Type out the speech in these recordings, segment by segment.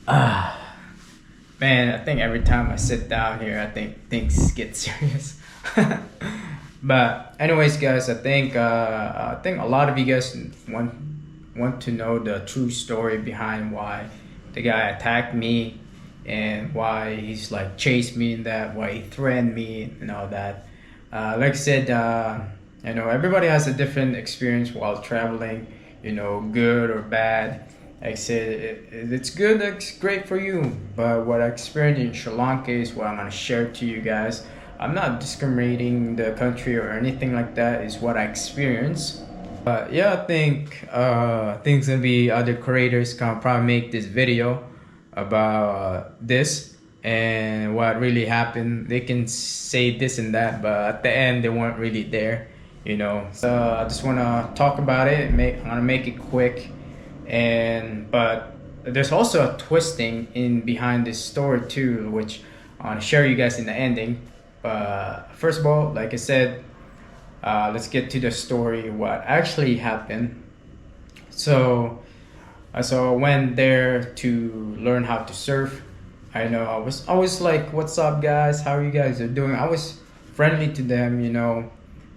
Ah, man, I think every time I sit down here, I think things get serious. But anyways, guys, I think a lot of you guys want to know the true story behind why the guy attacked me and why he's like chased me and that, why he threatened me and all that. Like I said, everybody has a different experience while traveling, good or bad. Like I said, it's good, it's great for you. But what I experienced in Sri Lanka is what I'm going to share to you guys. I'm not discriminating the country or anything like that, it's what I experienced. But yeah, I think it's gonna be other creators can probably make this video about this and what really happened. They can say this and that, but at the end they weren't really there. So I just wanna talk about it. I'm gonna make it quick, but there's also a twisting in behind this story too, which I wanna share you guys in the ending. But first of all, like I said, let's get to the story, what actually happened. So I went there to learn how to surf. I know I was like, "What's up, guys? How you guys are doing?" I was friendly to them.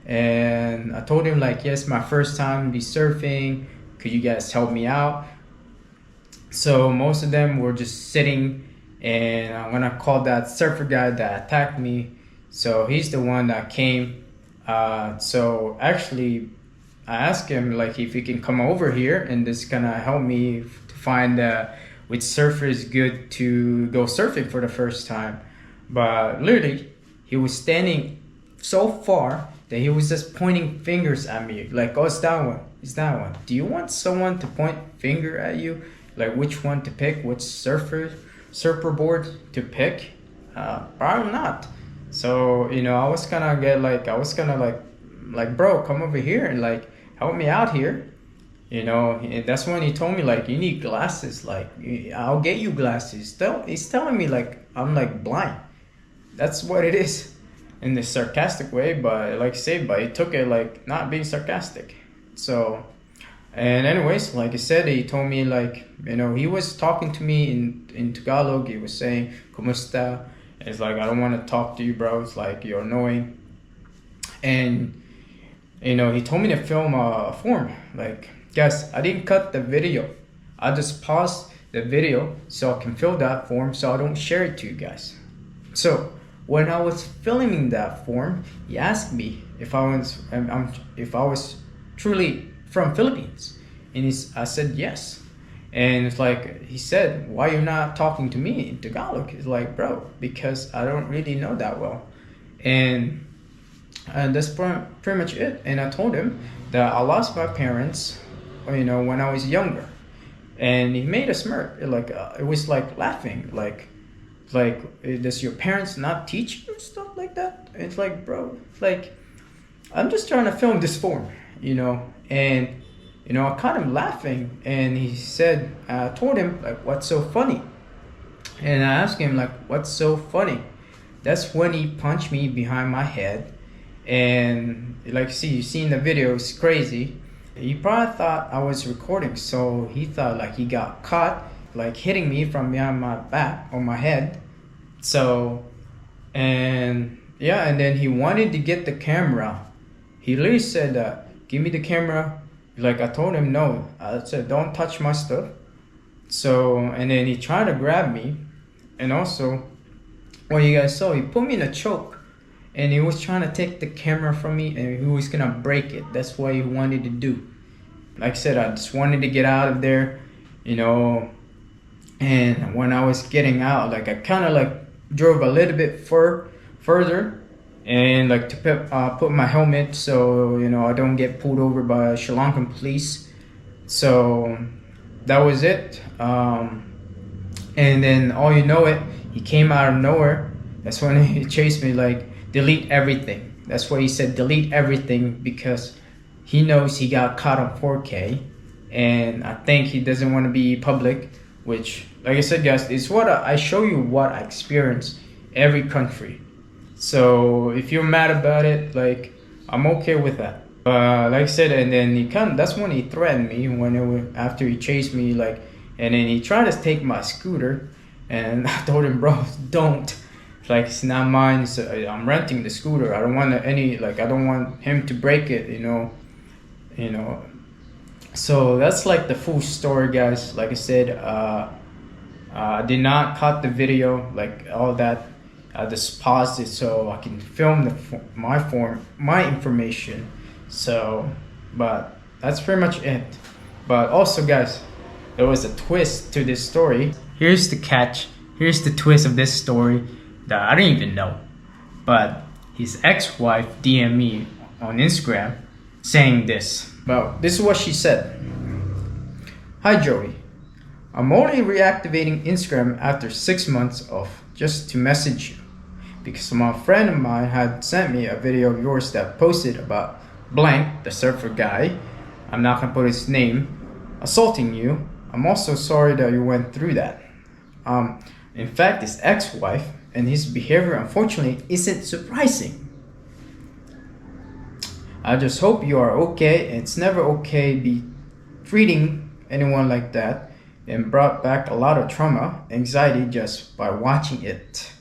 And I told him like, "Yes, my first time be surfing. Could you guys help me out?" So most of them were just sitting, and I'm gonna call that surfer guy that attacked me. So he's the one that came. So actually, I asked him like if he can come over here and this gonna help me to find which surfer is good to go surfing for the first time. But literally, he was standing so far that he was just pointing fingers at me like, "Oh, it's that one. It's that one." Do you want someone to point finger at you, like which one to pick, which surfer board to pick? Probably not. So I was gonna like, bro, come over here and like help me out here. And that's when he told me like, you need glasses. Like, I'll get you glasses. He's telling me like I'm like blind. That's what it is, in this sarcastic way. But like I say, but he took it like not being sarcastic. So, and anyways, like I said, he told me like, he was talking to me in Tagalog. He was saying, "Kumusta?" It's like, "I don't want to talk to you, bro. It's like you're annoying." And he told me to film a form. Like, guys, I didn't cut the video. I just paused the video so I can fill that form so I don't share it to you guys. So when I was filming that form, he asked me if I was truly from Philippines, and I said yes. And it's like he said, "Why you not talking to me in Tagalog?" It's like, "Bro, because I don't really know that well." And that's pretty much it. And I told him that I lost my parents, when I was younger. And he made a smirk, like it was like laughing, like does your parents not teach you stuff like that? It's like, bro, it's like I'm just trying to film this form. And I caught him laughing, and he said, I told him like, "What's so funny?" And I asked him like, "What's so funny?" That's when he punched me behind my head. And like, you see in the video, it's crazy. He probably thought I was recording, so he thought like he got caught like hitting me from behind my back on my head. So, and yeah, and then he wanted to get the camera. He literally said, "Give me the camera." Like, I told him no. I said, "Don't touch my stuff." So, and then he tried to grab me, and also, what you guys saw, he put me in a choke, and he was trying to take the camera from me, and he was gonna break it. That's what he wanted to do. Like I said, I just wanted to get out of there. And when I was getting out, like I kind of like drove a little bit further, and like to put my helmet so I don't get pulled over by Sri Lankan police. So that was it. And then he came out of nowhere. That's when he chased me like, "Delete everything." That's what he said, "Delete everything," because he knows he got caught on 4K, and I think he doesn't want to be public. Which, like I said, guys, it's what I show you what I experience every country. So if you're mad about it, like, I'm okay with that. Like I said, and then that's when he threatened me after he chased me, like and then he tried to take my scooter, and I told him, bro, don't. Like, it's not mine. So I'm renting the scooter. I don't want I don't want him to break it. You know. So that's like the full story, guys. Like I said, I did not cut the video, like all that. I just paused it so I can film my information. So, but that's pretty much it. But also, guys, there was a twist to this story. Here's the catch. Here's the twist of this story that I didn't even know. But his ex-wife DM'd me on Instagram saying this. Well, this is what she said. Hi Joey, I'm only reactivating Instagram after 6 months off just to message you because my friend of mine had sent me a video of yours that posted about blank, the surfer guy, I'm not gonna put his name, assaulting you. I'm also sorry that you went through that. In fact, his ex-wife and his behavior unfortunately isn't surprising. I just hope you are okay. It's never okay be treating anyone like that, and brought back a lot of trauma, anxiety just by watching it.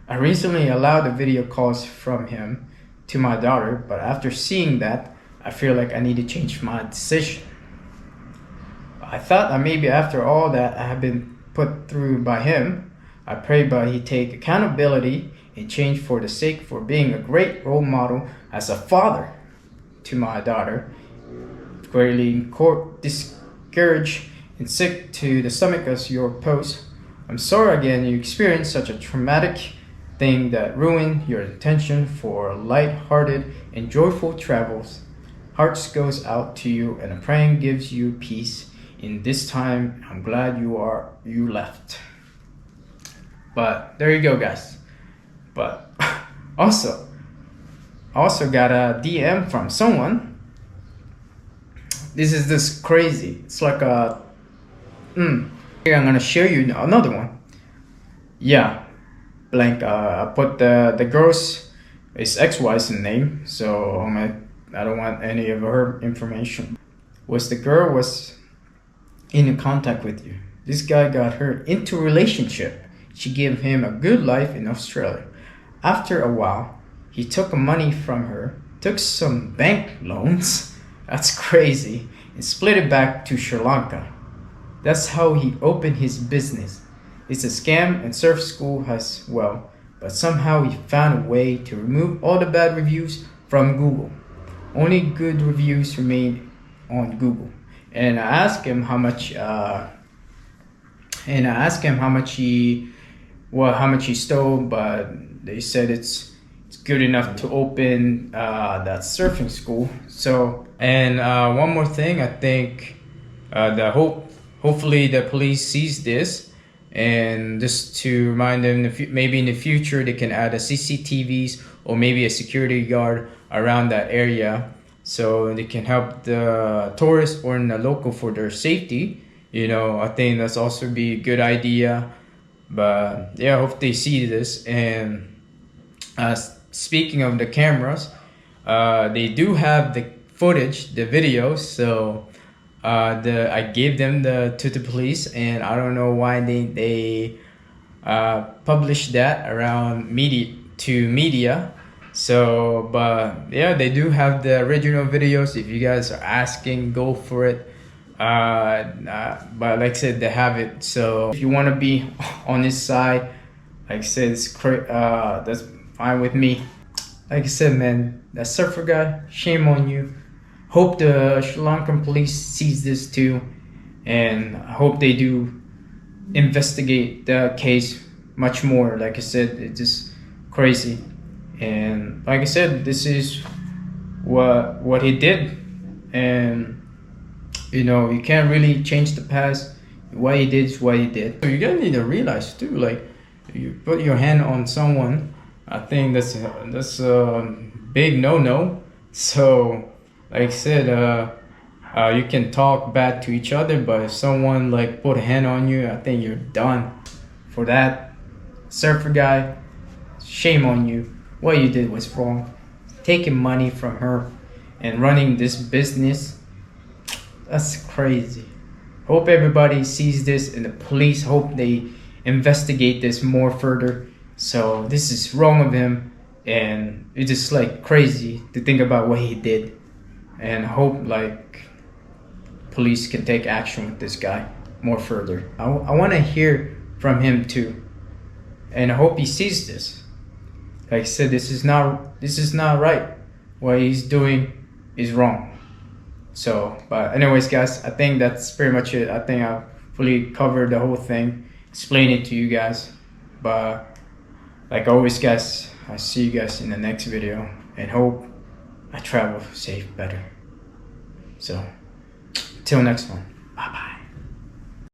I recently allowed the video calls from him to my daughter, but after seeing that, I feel like I need to change my decision. I thought that maybe after all that I have been put through by him, I pray but he take accountability and change for the sake for being a great role model as a father to my daughter. Greatly discouraged and sick to the stomach as your post. I'm sorry again you experienced such a traumatic thing that ruined your intention for light-hearted and joyful travels. Hearts goes out to you and a praying gives you peace in this time. I'm glad you left. But there you go, guys. But also got a DM from someone. This is this crazy. It's like a here I'm gonna show you another one. Yeah, blank. I put the girl's his ex-wife's name, so I don't want any of her information. Was the girl was in contact with you? This guy got her into a relationship. She gave him a good life in Australia. After a while, he took money from her, took some bank loans, that's crazy, and split it back to Sri Lanka. That's how he opened his business. It's a scam and surf school as well, but somehow he found a way to remove all the bad reviews from Google. Only good reviews remain on Google. And I asked him how much how much he stole, but they said it's good enough to open that surfing school. So, and one more thing, I think hopefully the police sees this, and just to remind them, maybe in the future they can add a CCTVs or maybe a security guard around that area, so they can help the tourists or in the local for their safety. I think that's also be a good idea. But yeah, I hope they see this. And speaking of the cameras, they do have the footage, the videos. So I gave them to the police, and I don't know why they published that around media. So, but yeah, they do have the original videos. If you guys are asking, go for it. But like I said, they have it. So if you want to be on this side, like I said, that's fine with me. Like I said, man, that surfer guy, shame on you. Hope the Sri Lankan police sees this too, and I hope they do investigate the case much more. Like I said, it's just crazy. And like I said, this is what he did, and you can't really change the past. What he did is what he did. So you guys need to realize too, like, you put your hand on someone, I think that's a big no. So like I said, you can talk bad to each other, but if someone like put a hand on you, I think you're done. For that surfer guy, shame on you. What you did was wrong. Taking money from her and running this business, that's crazy. Hope everybody sees this, and the police hope they investigate this more further. So this is wrong of him, and it's just like crazy to think about what he did, and hope like police can take action with this guy more further. I want to hear from him too, and I hope he sees this. Like I said, this is not right. What he's doing is wrong. So, but anyways, guys, I think that's pretty much it. I think I've fully covered the whole thing, explained it to you guys. But like always, guys, I see you guys in the next video, and hope I travel safe better. So, till next one, bye bye.